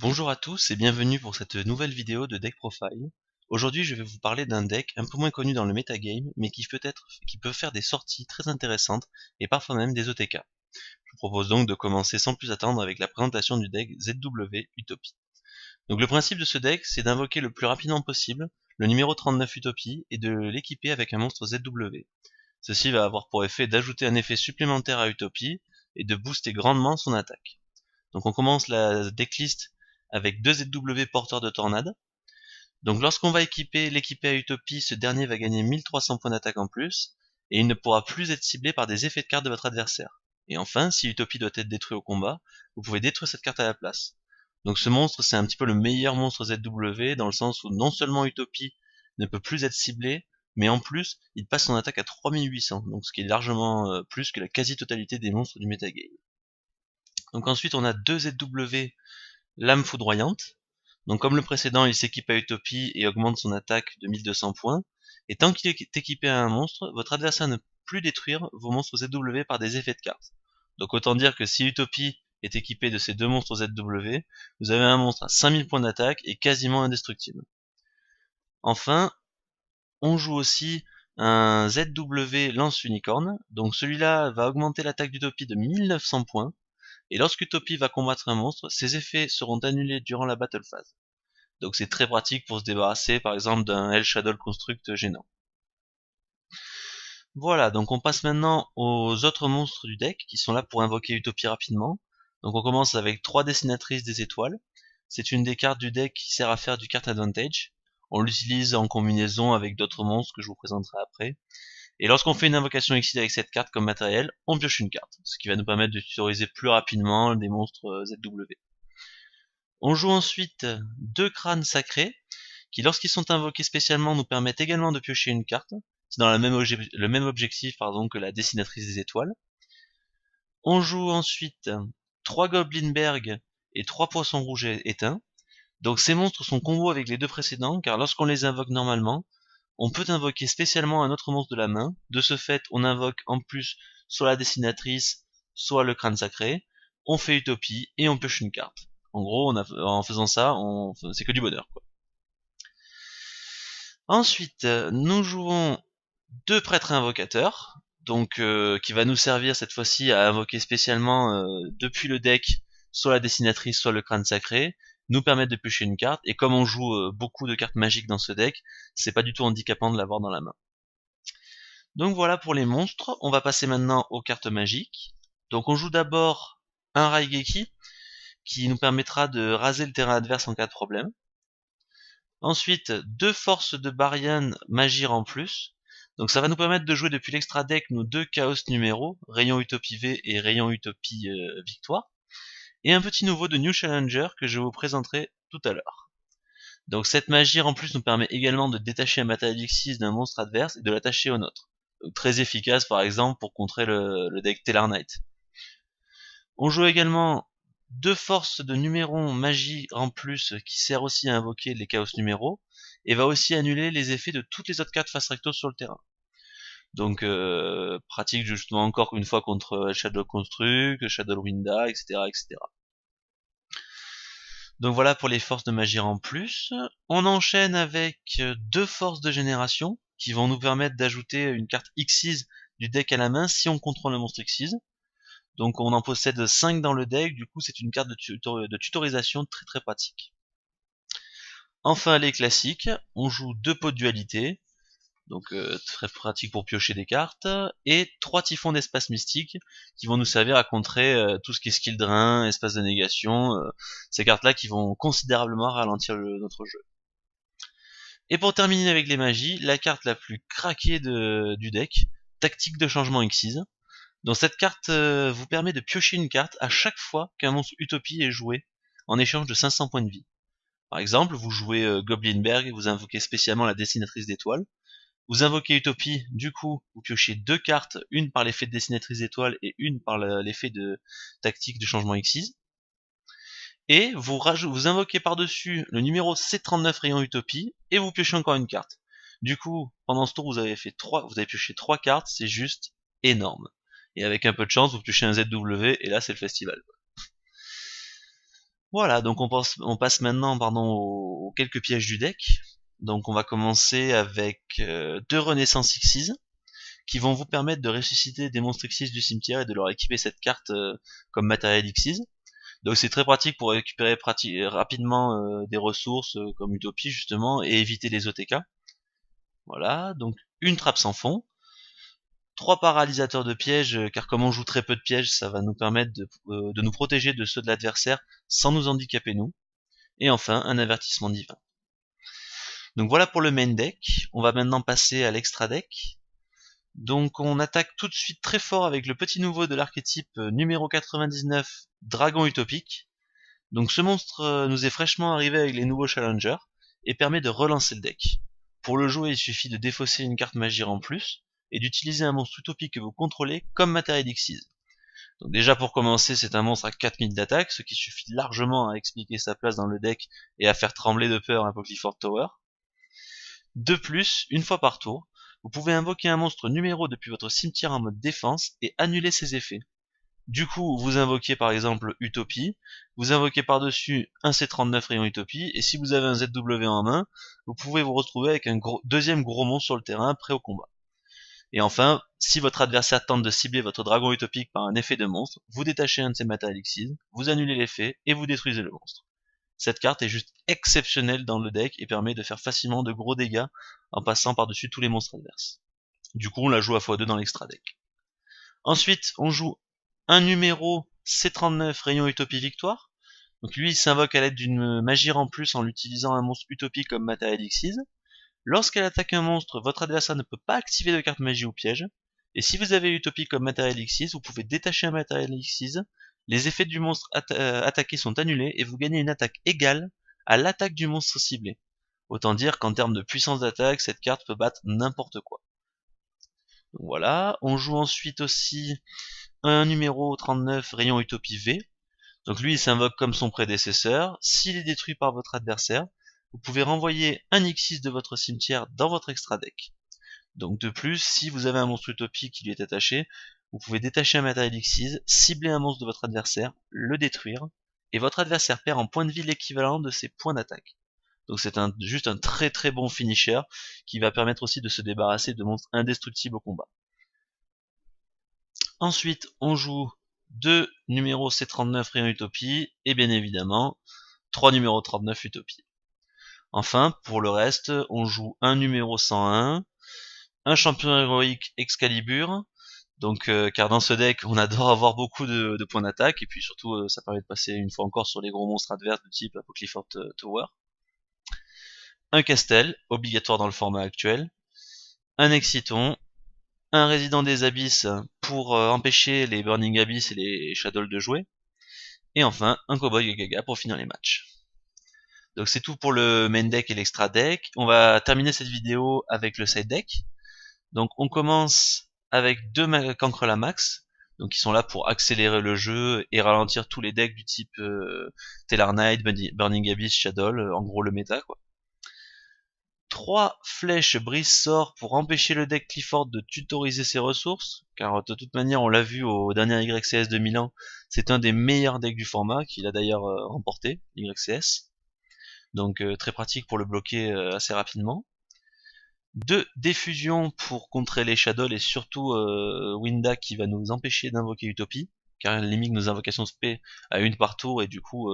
Bonjour à tous et bienvenue pour cette nouvelle vidéo de Deck Profile. Aujourd'hui je vais vous parler d'un deck un peu moins connu dans le metagame mais qui peut faire des sorties très intéressantes et parfois même des OTK. Je vous propose donc de commencer sans plus attendre avec la présentation du deck ZW Utopie. Donc le principe de ce deck c'est d'invoquer le plus rapidement possible le numéro 39 Utopie et de l'équiper avec un monstre ZW. Ceci va avoir pour effet d'ajouter un effet supplémentaire à Utopie et de booster grandement son attaque. Donc on commence la decklist avec deux ZW porteurs de tornade. Donc lorsqu'on va l'équiper à Utopie, ce dernier va gagner 1300 points d'attaque en plus, et il ne pourra plus être ciblé par des effets de carte de votre adversaire. Et enfin, si Utopie doit être détruit au combat, vous pouvez détruire cette carte à la place. Donc ce monstre, c'est un petit peu le meilleur monstre ZW, dans le sens où non seulement Utopie ne peut plus être ciblé, mais en plus, il passe son attaque à 3800, donc ce qui est largement plus que la quasi-totalité des monstres du metagame. Donc ensuite, on a deux ZW Lame foudroyante. Donc comme le précédent, il s'équipe à Utopie et augmente son attaque de 1200 points. Et tant qu'il est équipé à un monstre, votre adversaire ne peut plus détruire vos monstres ZW par des effets de cartes. Donc autant dire que si Utopie est équipé de ces deux monstres ZW, vous avez un monstre à 5000 points d'attaque et quasiment indestructible. Enfin, on joue aussi un ZW lance unicorne. Donc celui-là va augmenter l'attaque d'Utopie de 1900 points. Et lorsqu'Utopie va combattre un monstre, ses effets seront annulés durant la battle phase. Donc c'est très pratique pour se débarrasser par exemple d'un Hell Shadow Construct gênant. Voilà, donc on passe maintenant aux autres monstres du deck qui sont là pour invoquer Utopie rapidement. Donc on commence avec 3 dessinatrices des étoiles. C'est une des cartes du deck qui sert à faire du card advantage. On l'utilise en combinaison avec d'autres monstres que je vous présenterai après. Et lorsqu'on fait une invocation Exceed avec cette carte comme matériel, on pioche une carte, ce qui va nous permettre de tutoriser plus rapidement des monstres ZW. On joue ensuite deux crânes sacrés, qui lorsqu'ils sont invoqués spécialement nous permettent également de piocher une carte. C'est dans le même objectif que la dessinatrice des étoiles. On joue ensuite 3 Goblinberg et 3 poissons rouges éteints. Donc ces monstres sont combos avec les deux précédents, car lorsqu'on les invoque normalement, on peut invoquer spécialement un autre monstre de la main. De ce fait, on invoque en plus soit la dessinatrice, soit le crâne sacré. On fait Utopie et on pioche une carte. En gros, en faisant ça, c'est que du bonheur, quoi. Ensuite, nous jouons deux prêtres invocateurs, donc qui va nous servir cette fois-ci à invoquer spécialement depuis le deck soit la dessinatrice, soit le crâne sacré, nous permettre de piocher une carte, et comme on joue beaucoup de cartes magiques dans ce deck, c'est pas du tout handicapant de l'avoir dans la main. Donc voilà pour les monstres, on va passer maintenant aux cartes magiques. Donc on joue d'abord un Raigeki, qui nous permettra de raser le terrain adverse en cas de problème. Ensuite, deux forces de Barian Magir en plus. Donc ça va nous permettre de jouer depuis l'extra deck nos deux Chaos numéros, Rayon Utopie V et Rayon Utopie Victoire. Et un petit nouveau de New Challenger que je vous présenterai tout à l'heure. Donc cette magie en plus nous permet également de détacher un Matalixis d'un monstre adverse et de l'attacher au nôtre. Donc très efficace par exemple pour contrer le deck Tellar Knight. On joue également deux forces de numéros magie en plus qui sert aussi à invoquer les chaos numéros et va aussi annuler les effets de toutes les autres cartes face recto sur le terrain. Donc pratique justement encore une fois contre Shadow Construct, Shadow Winda, etc., etc. Donc voilà pour les forces de magie en plus. On enchaîne avec deux forces de génération qui vont nous permettre d'ajouter une carte Xyz du deck à la main si on contrôle le monstre Xyz. Donc on en possède 5 dans le deck, du coup c'est une carte de tutorisation très très pratique. Enfin les classiques, on joue deux pots de dualité, donc très pratique pour piocher des cartes, et 3 typhons d'espace mystique qui vont nous servir à contrer tout ce qui est skill drain, espace de négation, ces cartes là qui vont considérablement ralentir notre jeu. Et pour terminer avec les magies, la carte la plus craquée du deck, tactique de changement Xyz. Donc cette carte vous permet de piocher une carte à chaque fois qu'un monstre Utopie est joué, en échange de 500 points de vie. Par exemple, vous jouez Goblinberg et vous invoquez spécialement la dessinatrice d'étoiles. Vous invoquez Utopie, du coup, vous piochez deux cartes, une par l'effet de dessinatrice d'étoiles et une par l'effet de tactique de changement Xyz. Et vous invoquez par-dessus le numéro C39 rayon Utopie et vous piochez encore une carte. Du coup, pendant ce tour, vous avez pioché 3 cartes, c'est juste énorme. Et avec un peu de chance, vous piochez un ZW et là c'est le festival. Voilà, donc on passe maintenant aux quelques pièges du deck. Donc on va commencer avec deux Renaissance Xyz qui vont vous permettre de ressusciter des monstres Xyz du cimetière et de leur équiper cette carte comme matériel Xyz. Donc c'est très pratique pour récupérer rapidement des ressources comme Utopie justement et éviter les OTK. Voilà, donc une trappe sans fond, 3 paralysateurs de pièges, car comme on joue très peu de pièges, ça va nous permettre de nous protéger de ceux de l'adversaire sans nous handicaper nous. Et enfin, un avertissement divin. Donc voilà pour le main deck. On va maintenant passer à l'extra deck. Donc on attaque tout de suite très fort avec le petit nouveau de l'archétype numéro 99, Dragon Utopique. Donc ce monstre nous est fraîchement arrivé avec les nouveaux challengers et permet de relancer le deck. Pour le jouer, il suffit de défausser une carte magie en plus et d'utiliser un monstre utopique que vous contrôlez comme matériel Xyz. Donc déjà pour commencer, c'est un monstre à 4000 d'attaque, ce qui suffit largement à expliquer sa place dans le deck et à faire trembler de peur un Clifford Tower. De plus, une fois par tour, vous pouvez invoquer un monstre numéro depuis votre cimetière en mode défense et annuler ses effets. Du coup, vous invoquez par exemple Utopie, vous invoquez par-dessus un C39 rayon Utopie, et si vous avez un ZW en main, vous pouvez vous retrouver avec un deuxième gros monstre sur le terrain, prêt au combat. Et enfin, si votre adversaire tente de cibler votre dragon utopique par un effet de monstre, vous détachez un de ses matériels Xyz, vous annulez l'effet, et vous détruisez le monstre. Cette carte est juste exceptionnelle dans le deck et permet de faire facilement de gros dégâts en passant par-dessus tous les monstres adverses. Du coup, on la joue à x2 dans l'extra deck. Ensuite, on joue un numéro C39 rayon Utopie Victoire. Donc lui, il s'invoque à l'aide d'une magie en plus en l'utilisant un monstre Utopie comme matériel Xyz. Lorsqu'elle attaque un monstre, votre adversaire ne peut pas activer de carte magie ou piège. Et si vous avez Utopie comme matériel Xyz, vous pouvez détacher un matériel Xyz. Les effets du monstre attaqué sont annulés et vous gagnez une attaque égale à l'attaque du monstre ciblé. Autant dire qu'en termes de puissance d'attaque, cette carte peut battre n'importe quoi. Donc voilà, on joue ensuite aussi un numéro 39 rayon Utopie V. Donc lui il s'invoque comme son prédécesseur. S'il est détruit par votre adversaire, vous pouvez renvoyer un X6 de votre cimetière dans votre extra deck. Donc de plus, si vous avez un monstre Utopie qui lui est attaché, vous pouvez détacher un matériel X6, cibler un monstre de votre adversaire, le détruire, et votre adversaire perd en points de vie l'équivalent de ses points d'attaque. Donc c'est juste un très très bon finisher qui va permettre aussi de se débarrasser de monstres indestructibles au combat. Ensuite, on joue 2 numéros C39 rayon Utopie, et bien évidemment, 3 numéros 39 Utopie. Enfin, pour le reste, on joue un numéro 101, un champion héroïque Excalibur, donc car dans ce deck, on adore avoir beaucoup de points d'attaque, et puis surtout, ça permet de passer une fois encore sur les gros monstres adverses de type Clifford Tower. Un Castel, obligatoire dans le format actuel, un Exciton, un résident des abysses pour empêcher les Burning Abyss et les Shadows de jouer, et enfin un Cowboy Gaga pour finir les matchs. Donc c'est tout pour le main deck et l'extra deck. On va terminer cette vidéo avec le side deck. Donc on commence avec deux Cancrela Max, donc qui sont là pour accélérer le jeu et ralentir tous les decks du type Tellar Knight, Burning Abyss, Shadow, en gros le méta quoi. 3 flèches brise-sort pour empêcher le deck Clifford de tutoriser ses ressources, car de toute manière on l'a vu au dernier YCS de Milan, c'est un des meilleurs decks du format, qu'il a d'ailleurs remporté, YCS. Donc très pratique pour le bloquer assez rapidement. 2 diffusions pour contrer les Shadows et surtout Winda qui va nous empêcher d'invoquer Utopie, car elle limite nos invocations spé à une par tour et du coup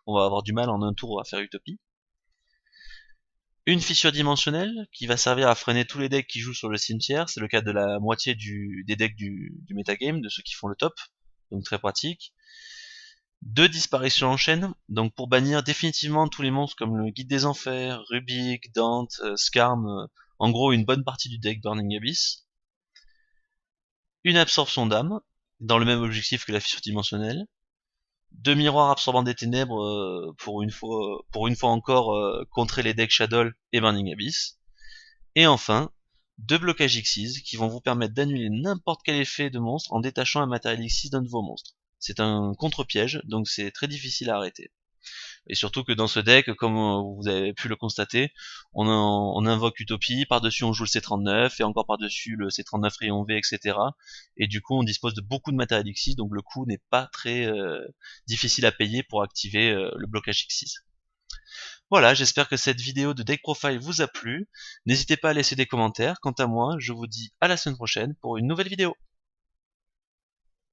on va avoir du mal en un tour à faire Utopie. Une fissure dimensionnelle qui va servir à freiner tous les decks qui jouent sur le cimetière, c'est le cas de la moitié des decks du metagame, de ceux qui font le top, donc très pratique. 2 disparitions en chaîne, donc pour bannir définitivement tous les monstres comme le Guide des Enfers, Rubik, Dante, Skarm, en gros une bonne partie du deck Burning Abyss. Une absorption d'âme, dans le même objectif que la fissure dimensionnelle. 2 miroirs absorbant des ténèbres pour une fois encore contrer les decks Shadow et Burning Abyss. Et enfin, 2 blocages Xyz qui vont vous permettre d'annuler n'importe quel effet de monstre en détachant un matériel Xyz d'un de vos monstres. C'est un contre-piège, donc c'est très difficile à arrêter. Et surtout que dans ce deck, comme vous avez pu le constater, on invoque Utopie, par-dessus on joue le C39, et encore par-dessus le C39 rayon V, etc. Et du coup on dispose de beaucoup de matériel X6, donc le coût n'est pas très difficile à payer pour activer le blocage X6. Voilà, j'espère que cette vidéo de Deck Profile vous a plu. N'hésitez pas à laisser des commentaires. Quant à moi, je vous dis à la semaine prochaine pour une nouvelle vidéo.